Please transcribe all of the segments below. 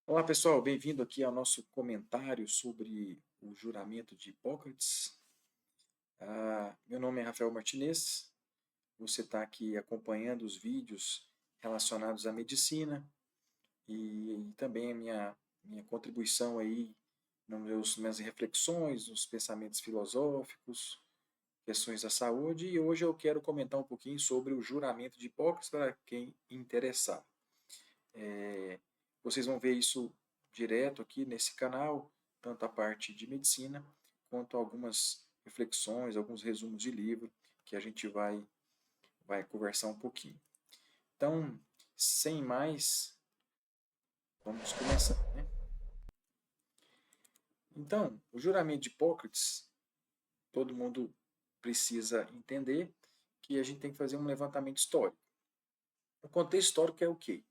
Olá pessoal, bem-vindo aqui ao nosso comentário sobre o juramento de Hipócrates. Meu nome é Rafael Martinez, você está aqui acompanhando os vídeos relacionados à medicina e também a minha contribuição aí nas minhas reflexões, nos pensamentos filosóficos, questões da saúde, e hoje eu quero comentar um pouquinho sobre o juramento de Hipócrates para quem interessar. Vocês vão ver isso direto aqui nesse canal, tanto a parte de medicina, quanto algumas reflexões, alguns resumos de livro que a gente vai conversar um pouquinho. Então, sem mais, vamos começar, né? Então, o juramento de Hipócrates, todo mundo precisa entender que a gente tem que fazer um levantamento histórico. O contexto histórico é o quê?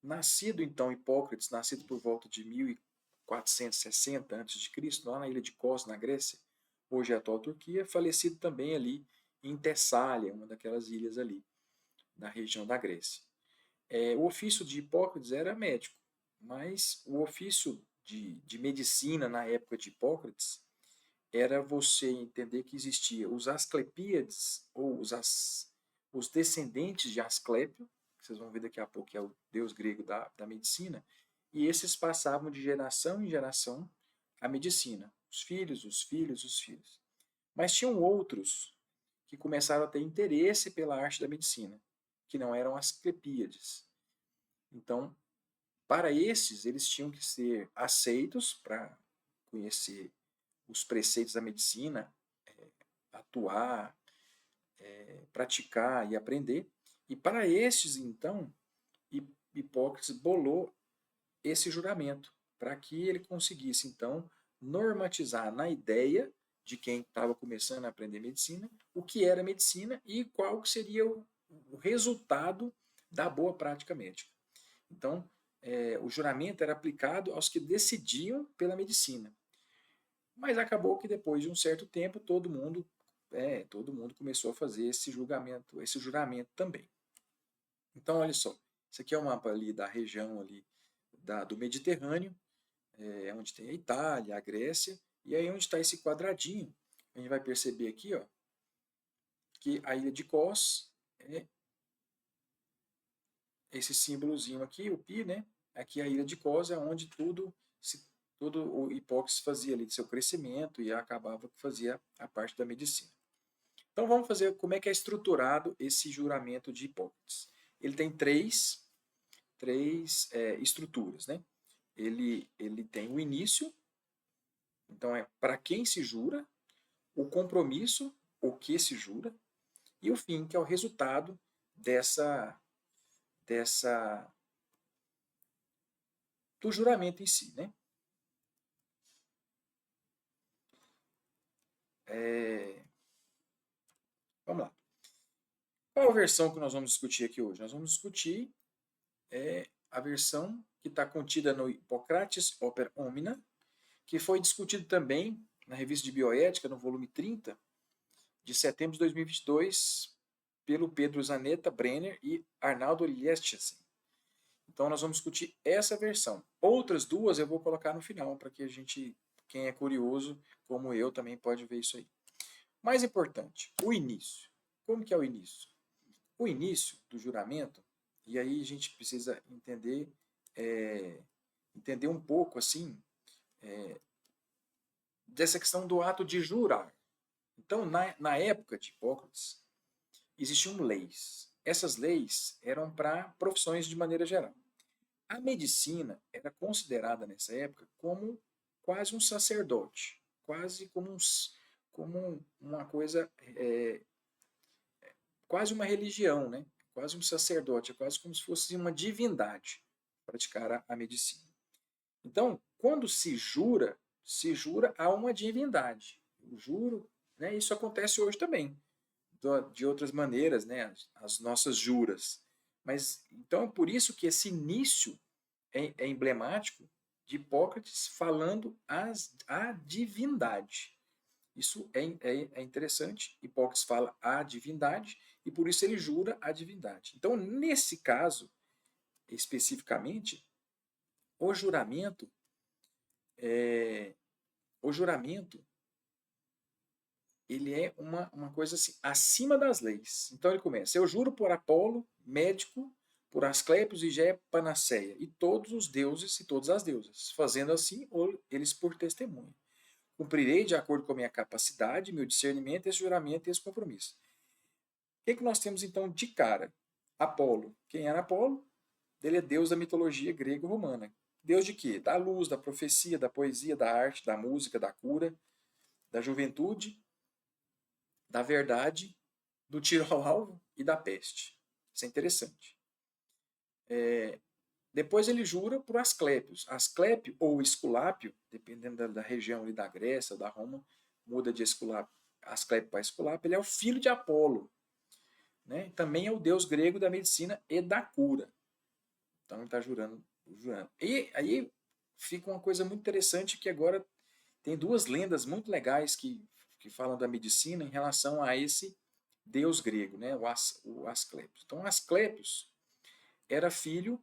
Nascido, então, Hipócrates, nascido por volta de 1460 a.C., lá na ilha de Kos, na Grécia, hoje é a atual Turquia, falecido também ali em Tessália, uma daquelas ilhas ali, na região da Grécia. O ofício de Hipócrates era médico, mas o ofício de medicina na época de Hipócrates era você entender que existia os Asclepíades, ou os descendentes de Asclépio, que vocês vão ver daqui a pouco, que é o deus grego da medicina, e esses passavam de geração em geração a medicina. Os filhos, os filhos, os filhos. Mas tinham outros que começaram a ter interesse pela arte da medicina, que não eram Asclepíades. Então, para esses, eles tinham que ser aceitos para conhecer os preceitos da medicina, atuar, praticar e aprender. E para estes, então, Hipócrates bolou esse juramento, para que ele conseguisse, então, normatizar na ideia de quem estava começando a aprender medicina, o que era medicina e qual seria o resultado da boa prática médica. Então, o juramento era aplicado aos que decidiam pela medicina. Mas acabou que depois de um certo tempo todo mundo começou a fazer esse julgamento, esse juramento também. Então, olha só, isso aqui é o mapa ali da região ali do Mediterrâneo, onde tem a Itália, a Grécia, e aí onde está esse quadradinho, a gente vai perceber aqui, ó, que a ilha de Kos é esse símbolozinho aqui, o pi, né? Aqui a ilha de Kos é onde tudo o Hipócrates fazia ali de seu crescimento e acabava que fazia a parte da medicina. Então vamos fazer como é que é estruturado esse juramento de Hipócrates. Ele tem três estruturas, né? Ele tem o início, então é para quem se jura, o compromisso, o que se jura, e o fim, que é o resultado dessa do juramento em si, né? Vamos lá. Qual a versão que nós vamos discutir aqui hoje? Nós vamos discutir a versão que está contida no Hippocrates Oper Omnia, que foi discutido também na revista de Bioética, no volume 30, de setembro de 2022, pelo Pedro Zanetta Brenner e Arnaldo Liestesen. Então nós vamos discutir essa versão. Outras duas eu vou colocar no final, para que quem é curioso, como eu, também pode ver isso aí. Mais importante, o início. Como que é o início? O início do juramento, e aí a gente precisa entender um pouco assim dessa questão do ato de jurar. Então, na época de Hipócrates, existiam leis. Essas leis eram para profissões de maneira geral. A medicina era considerada nessa época como quase um sacerdote, quase como uma coisa, quase uma religião, né? Quase um sacerdote, é quase como se fosse uma divindade praticar a medicina. Então, quando se jura a uma divindade. O juro, né? Isso acontece hoje também, de outras maneiras, né? As nossas juras. Mas então é por isso que esse início é emblemático de Hipócrates falando a divindade. Isso é interessante. Hipócrates fala a divindade e por isso ele jura a divindade. Então, nesse caso, especificamente, o juramento, o juramento, ele é uma coisa assim, acima das leis. Então ele começa: eu juro por Apolo, médico, por Asclépios, Higéia, Panaceia, e todos os deuses e todas as deusas, fazendo assim eles por testemunho. Cumprirei de acordo com a minha capacidade, meu discernimento, esse juramento e esse compromisso. O que nós temos então de cara? Apolo. Quem era Apolo? Ele é deus da mitologia grego-romana. Deus de quê? Da luz, da profecia, da poesia, da arte, da música, da cura, da juventude, da verdade, do tiro ao alvo e da peste. Isso é interessante. Depois ele jura por Asclépios. Asclépio ou Esculápio, dependendo da região ali da Grécia ou da Roma, muda de Asclépio para Esculápio, ele é o filho de Apolo. Né? Também é o deus grego da medicina e da cura. Então ele está jurando. E aí fica uma coisa muito interessante que agora tem duas lendas muito legais que falam da medicina em relação a esse deus grego, né? o Asclépios. Então Asclépios era filho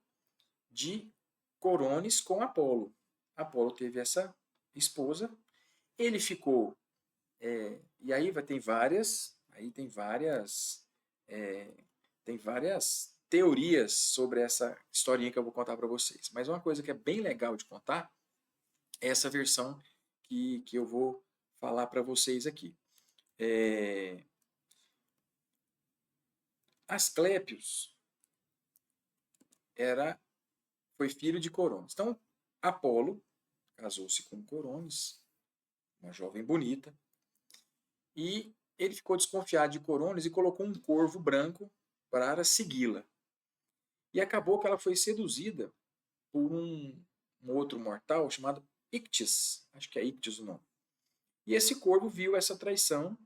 de Corones com Apolo. Apolo teve essa esposa, ele ficou, e aí tem várias teorias sobre essa historinha que eu vou contar para vocês. Mas uma coisa que é bem legal de contar é essa versão que eu vou falar para vocês aqui. Asclépios foi filho de Corones. Então, Apolo casou-se com Corones, uma jovem bonita, e ele ficou desconfiado de Corones e colocou um corvo branco para segui-la. E acabou que ela foi seduzida por um outro mortal chamado Ictis. Acho que é Ictis o nome. E esse corvo viu essa traição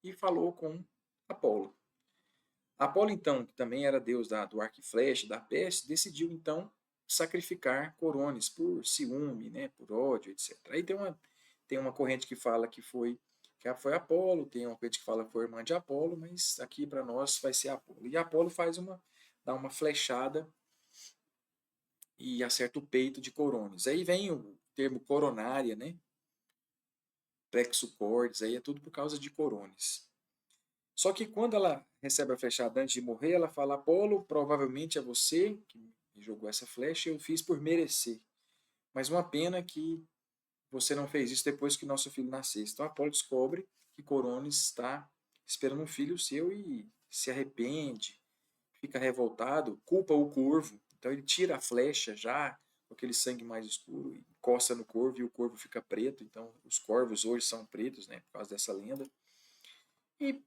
e falou com Apolo. Apolo, então, que também era deus do arco e flecha, da peste, decidiu, então, sacrificar Corones por ciúme, né, por ódio, etc. Aí tem uma corrente que fala que foi Apolo, tem uma corrente que fala que foi irmã de Apolo, mas aqui para nós vai ser Apolo. E Apolo dá uma flechada e acerta o peito de Corones. Aí vem o termo coronária, né? Plexo cordis, aí é tudo por causa de Corones. Só que quando ela recebe a flechada antes de morrer, ela fala: Apolo, provavelmente é você que me jogou essa flecha, eu fiz por merecer. Mas uma pena que você não fez isso depois que nosso filho nascesse. Então Apolo descobre que Corones está esperando um filho seu e se arrepende, fica revoltado, culpa o corvo. Então ele tira a flecha já com aquele sangue mais escuro, encosta no corvo e o corvo fica preto. Então os corvos hoje são pretos, né, por causa dessa lenda. E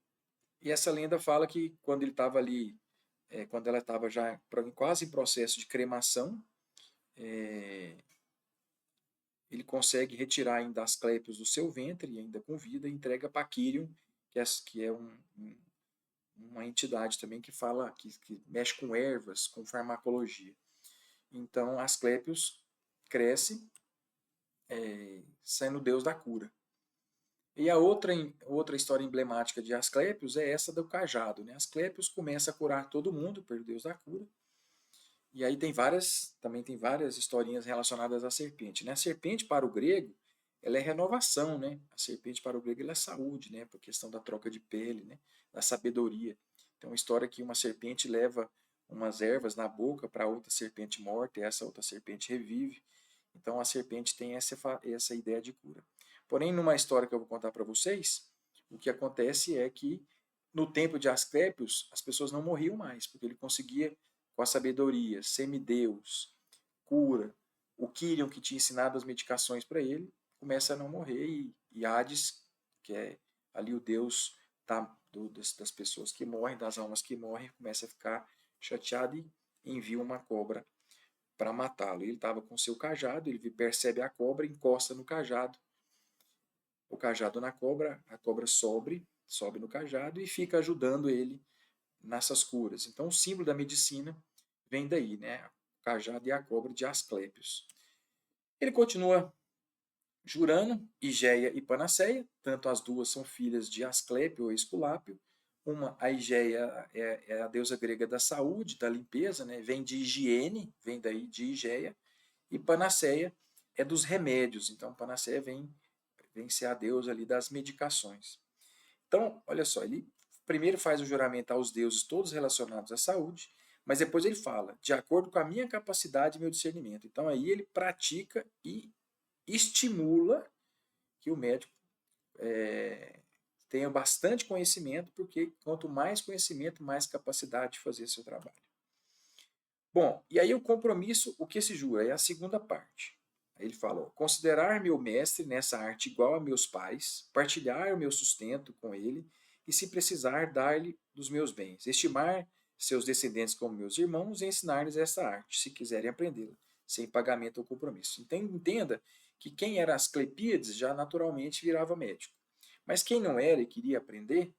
essa lenda fala que quando ele estava ali, quando ela estava já quase em processo de cremação, ele consegue retirar ainda Asclépios do seu ventre, ainda com vida, e entrega para Quirion, que é uma entidade também que fala, que mexe com ervas, com farmacologia. Então Asclépios cresce, sendo deus da cura. E a outra história emblemática de Asclépios é essa do cajado. Né? Asclépios começa a curar todo mundo pelo deus da cura. E aí também tem várias historinhas relacionadas à serpente. Né? A serpente para o grego, ela é renovação, né? A serpente para o grego ela é saúde, né? Por questão da troca de pele, né? Da sabedoria. Então, uma história que uma serpente leva umas ervas na boca para outra serpente morta e essa outra serpente revive. Então, a serpente tem essa ideia de cura. Porém, numa história que eu vou contar para vocês, o que acontece é que no tempo de Asclépios, as pessoas não morriam mais, porque ele conseguia, com a sabedoria, semideus, cura, o Quirion que tinha ensinado as medicações para ele, começa a não morrer e Hades, que é ali o deus das pessoas que morrem, das almas que morrem, começa a ficar chateado e envia uma cobra para matá-lo. Ele estava com seu cajado, ele percebe a cobra, encosta no cajado, o cajado na cobra, a cobra sobe no cajado e fica ajudando ele nessas curas. Então o símbolo da medicina vem daí, né? O cajado e a cobra de Asclépios. Ele continua jurando Higéia e Panaceia, tanto as duas são filhas de Asclépio ou Esculápio. A Higéia é a deusa grega da saúde, da limpeza, né? Vem de higiene, vem daí de Higéia, E Panaceia é dos remédios. Então, Panaceia vem ser a deusa ali das medicações. Então, olha só, ele primeiro faz o juramento aos deuses todos relacionados à saúde, mas depois ele fala, de acordo com a minha capacidade e meu discernimento. Então, aí ele pratica e estimula que o médico tenha bastante conhecimento, porque quanto mais conhecimento, mais capacidade de fazer seu trabalho. Bom, e aí o compromisso, o que se jura? É a segunda parte. Aí ele fala, ó, considerar meu mestre nessa arte igual a meus pais, partilhar o meu sustento com ele, e se precisar, dar-lhe dos meus bens, estimar seus descendentes como meus irmãos e ensinar-lhes essa arte, se quiserem aprendê-la, sem pagamento ou compromisso. Então entenda que quem era Asclepíades já naturalmente virava médico. Mas quem não era e queria aprender,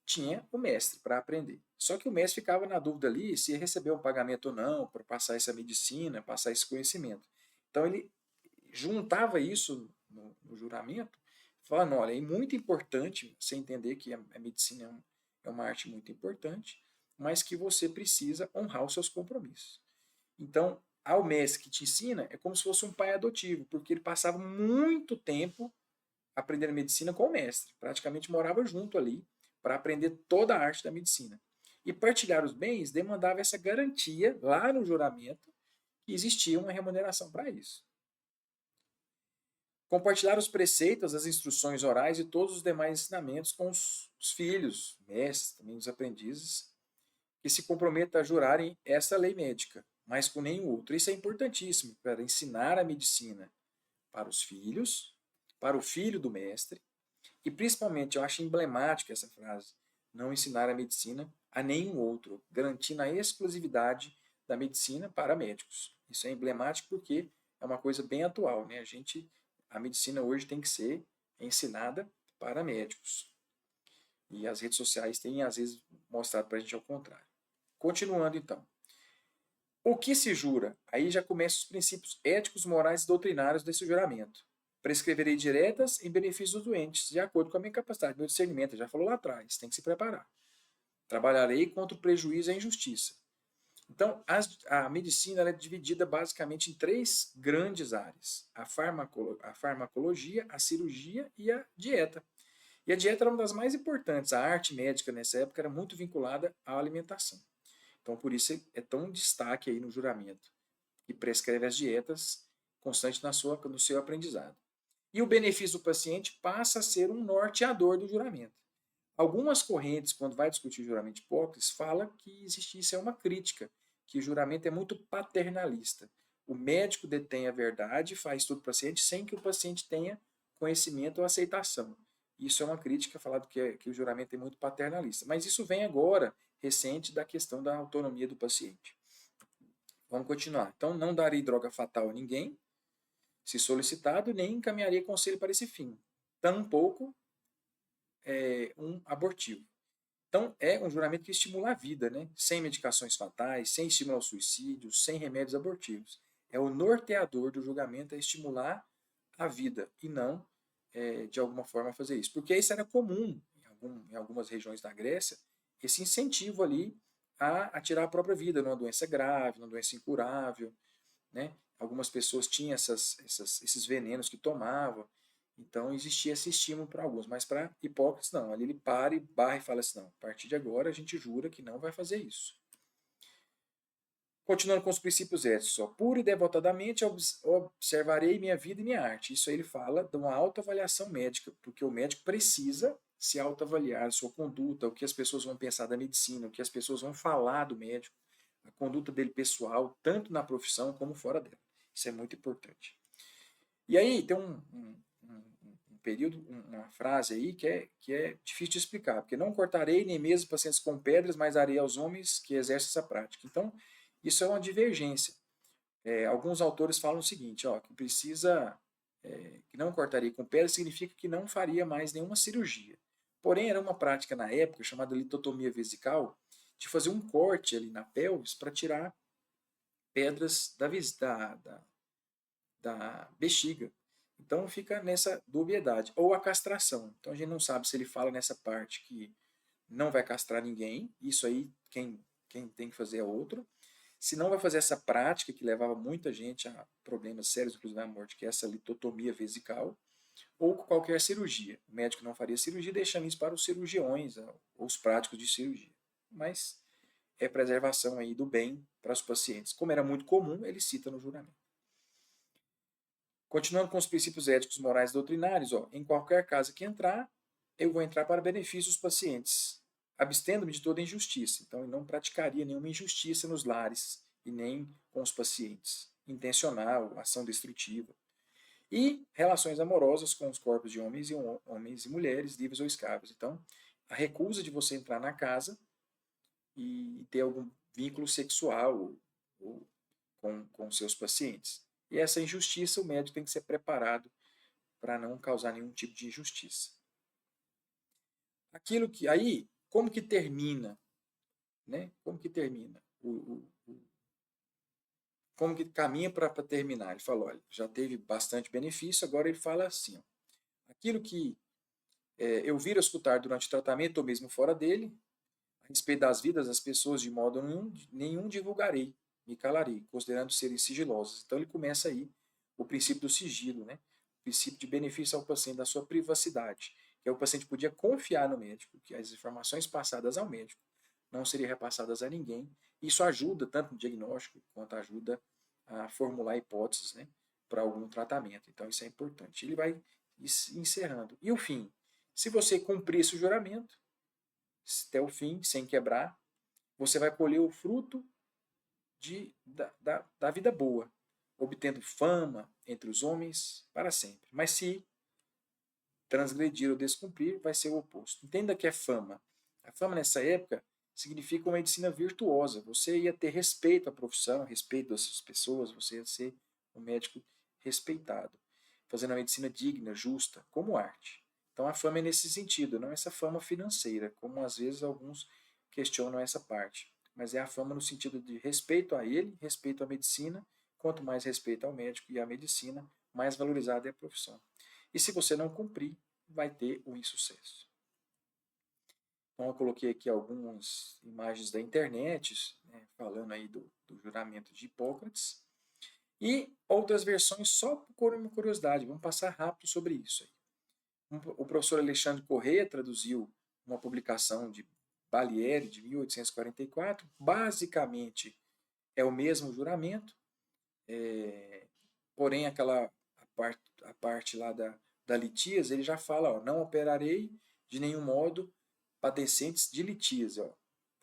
tinha o mestre para aprender. Só que o mestre ficava na dúvida ali se ia receber um pagamento ou não para passar essa medicina, passar esse conhecimento. Então ele juntava isso no juramento, falando, olha, é muito importante você entender que a medicina é uma arte muito importante, mas que você precisa honrar os seus compromissos. Então, ao mestre que te ensina é como se fosse um pai adotivo, porque ele passava muito tempo aprendendo medicina com o mestre, praticamente morava junto ali para aprender toda a arte da medicina. E partilhar os bens demandava essa garantia lá no juramento que existia uma remuneração para isso. Compartilhar os preceitos, as instruções orais e todos os demais ensinamentos com os filhos, mestres, também os aprendizes, que se comprometam a jurarem essa lei médica, mas com nenhum outro. Isso é importantíssimo para ensinar a medicina para os filhos, para o filho do mestre, e principalmente eu acho emblemática essa frase, não ensinar a medicina a nenhum outro, garantindo a exclusividade da medicina para médicos. Isso é emblemático porque é uma coisa bem atual, né? A medicina hoje tem que ser ensinada para médicos. E as redes sociais têm, às vezes, mostrado para a gente ao contrário. Continuando, então. O que se jura? Aí já começam os princípios éticos, morais e doutrinários desse juramento. Prescreverei diretas em benefício dos doentes, de acordo com a minha capacidade, meu discernimento. Já falou lá atrás, tem que se preparar. Trabalharei contra o prejuízo e a injustiça. Então, a medicina é dividida basicamente em três grandes áreas: a farmacologia, a cirurgia e a dieta. E a dieta era uma das mais importantes. A arte médica nessa época era muito vinculada à alimentação. Então, por isso é tão destaque aí no juramento, que prescreve as dietas constante no seu aprendizado. E o benefício do paciente passa a ser um norteador do juramento. Algumas correntes, quando vai discutir o juramento de Hipócrates, fala que isso é uma crítica, que o juramento é muito paternalista. O médico detém a verdade e faz tudo para o paciente sem que o paciente tenha conhecimento ou aceitação. Isso é uma crítica, falado que o juramento é muito paternalista. Mas isso vem agora, recente, da questão da autonomia do paciente. Vamos continuar. Então, não darei droga fatal a ninguém, se solicitado, nem encaminharei conselho para esse fim. Tampouco um abortivo. Então, é um juramento que estimula a vida, né? Sem medicações fatais, sem estímulo ao suicídio, sem remédios abortivos. É o norteador do julgamento, é estimular a vida e não, de alguma forma, fazer isso. Porque isso era comum em algumas regiões da Grécia, esse incentivo ali a tirar a própria vida numa doença grave, numa doença incurável, né? Algumas pessoas tinham esses venenos que tomavam, então existia esse estímulo para alguns, mas para Hipócrates não. Ali ele para e barra e fala assim, não, a partir de agora a gente jura que não vai fazer isso. Continuando com os princípios éticos, ó, pura e devotadamente observarei minha vida e minha arte. Isso aí ele fala de uma autoavaliação médica, porque o médico precisa se autoavaliar, sua conduta, o que as pessoas vão pensar da medicina, o que as pessoas vão falar do médico, a conduta dele pessoal, tanto na profissão como fora dela. Isso é muito importante. E aí tem um período, uma frase aí que é difícil de explicar, porque não cortarei nem mesmo pacientes com pedras, mas darei aos homens que exercem essa prática. Então, isso é uma divergência. Alguns autores falam o seguinte, ó, que precisa, que não cortaria com pedras significa que não faria mais nenhuma cirurgia. Porém, era uma prática na época chamada litotomia vesical, de fazer um corte ali na pelvis para tirar pedras da bexiga. Então fica nessa dubiedade. Ou a castração. Então a gente não sabe se ele fala nessa parte que não vai castrar ninguém. Isso aí quem tem que fazer é outro. Se não vai fazer essa prática que levava muita gente a problemas sérios, inclusive à morte, que é essa litotomia vesical, ou qualquer cirurgia. O médico não faria cirurgia, deixando isso para os cirurgiões, ou os práticos de cirurgia. Mas é preservação aí do bem para os pacientes. Como era muito comum, ele cita no juramento. Continuando com os princípios éticos, morais e doutrinários, em qualquer casa que entrar, eu vou entrar para benefício dos pacientes, abstendo-me de toda injustiça. Então, ele não praticaria nenhuma injustiça nos lares e nem com os pacientes. Intencional, ação destrutiva. E relações amorosas com os corpos de homens e mulheres, livres ou escravos. Então, a recusa de você entrar na casa e ter algum vínculo sexual ou com seus pacientes. E essa injustiça, o médico tem que ser preparado para não causar nenhum tipo de injustiça. Aquilo que aí, como que termina, né? Como que termina? Como que caminha para terminar? Ele falou, olha, já teve bastante benefício, agora ele fala assim, aquilo que eu vir a escutar durante o tratamento ou mesmo fora dele, a respeito das vidas das pessoas, de modo nenhum divulgarei, me calarei, considerando serem sigilosas. Então ele começa aí o princípio do sigilo, né? O princípio de benefício ao paciente, da sua privacidade, que o paciente podia confiar no médico, que as informações passadas ao médico não seriam repassadas a ninguém. Isso ajuda tanto no diagnóstico quanto ajuda a formular hipóteses, né, para algum tratamento. Então isso é importante. Ele vai encerrando. E o fim? Se você cumprir esse juramento, até o fim, sem quebrar, você vai colher o fruto da vida boa, obtendo fama entre os homens para sempre. Mas se transgredir ou descumprir, vai ser o oposto. Entenda que é fama. A fama nessa época significa uma medicina virtuosa. Você ia ter respeito à profissão, respeito das pessoas, você ia ser um médico respeitado, fazendo a medicina digna, justa, como arte. Então a fama é nesse sentido, não essa fama financeira, como às vezes alguns questionam essa parte. Mas é a fama no sentido de respeito a ele, respeito à medicina. Quanto mais respeito ao médico e à medicina, mais valorizada é a profissão. E se você não cumprir, vai ter o insucesso. Então eu coloquei aqui algumas imagens da internet, né, falando aí do juramento de Hipócrates. E outras versões só por uma curiosidade, vamos passar rápido sobre isso aí. O professor Alexandre Corrêa traduziu uma publicação de Balieri, de 1844. Basicamente, é o mesmo juramento, porém a parte lá da litíase, ele já fala, não operarei de nenhum modo padecentes de litíase,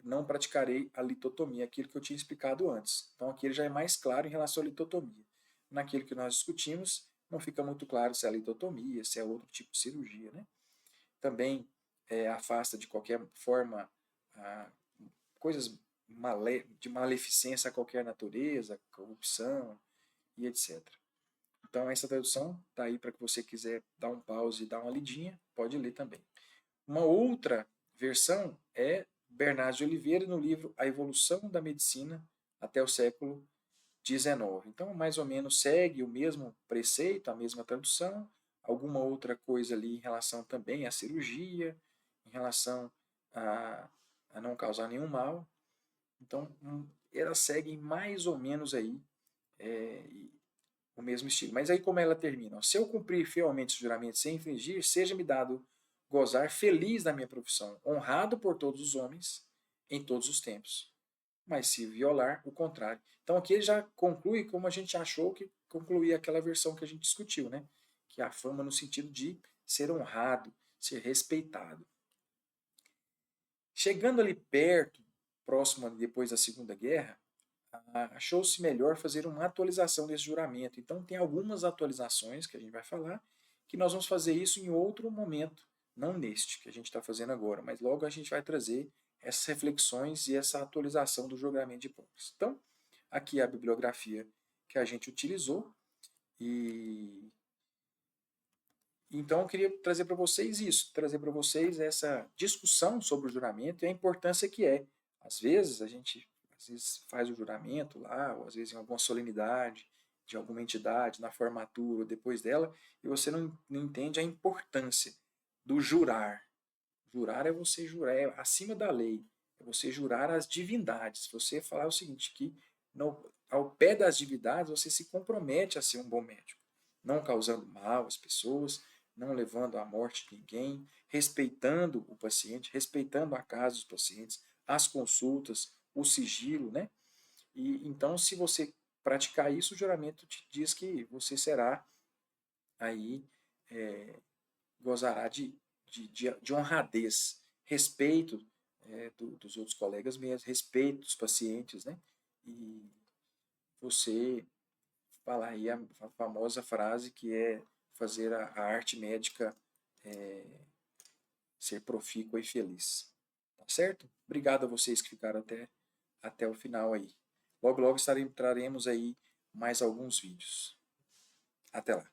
não praticarei a litotomia, aquilo que eu tinha explicado antes. Então aqui ele já é mais claro em relação à litotomia. Naquilo que nós discutimos, não fica muito claro se é a litotomia, se é outro tipo de cirurgia, né? Também afasta de qualquer forma coisas de maleficência a qualquer natureza, corrupção e etc. Então essa tradução está aí para que você quiser dar um pause e dar uma lidinha, pode ler também. Uma outra versão é Bernardo de Oliveira no livro A Evolução da Medicina até o século XIX. Então, mais ou menos segue o mesmo preceito, a mesma tradução, alguma outra coisa ali em relação também à cirurgia, em relação a não causar nenhum mal. Então, elas seguem mais ou menos aí o mesmo estilo. Mas aí como ela termina? Se eu cumprir fielmente os juramentos sem infringir, seja-me dado gozar feliz da minha profissão, honrado por todos os homens, em todos os tempos. Mas se violar, o contrário. Então aqui ele já conclui como a gente achou que concluía aquela versão que a gente discutiu, né? Que é a fama no sentido de ser honrado, ser respeitado. Chegando ali perto, próximo depois da Segunda Guerra, achou-se melhor fazer uma atualização desse juramento. Então tem algumas atualizações que a gente vai falar, que nós vamos fazer isso em outro momento, não neste que a gente está fazendo agora, mas logo a gente vai trazer essas reflexões e essa atualização do juramento de Hipócrates. Então, aqui é a bibliografia que a gente utilizou e então eu queria trazer para vocês isso, trazer para vocês essa discussão sobre o juramento e a importância que é. Às vezes a gente faz o juramento lá, ou às vezes em alguma solenidade de alguma entidade, na formatura ou depois dela, e você não entende a importância do jurar. Jurar é você jurar, é acima da lei, é você jurar as divindades. Você falar o seguinte, que ao pé das divindades, você se compromete a ser um bom médico, não causando mal às pessoas, não levando à morte de ninguém, respeitando o paciente, respeitando a casa dos pacientes, as consultas, o sigilo, né? E então, se você praticar isso, o juramento te diz que você será aí, gozará de honradez, respeito dos outros colegas mesmo, respeito dos pacientes, né? E você falar aí a famosa frase que é fazer a arte médica ser profícua e feliz. Tá certo? Obrigado a vocês que ficaram até o final aí. Logo, logo traremos aí mais alguns vídeos. Até lá.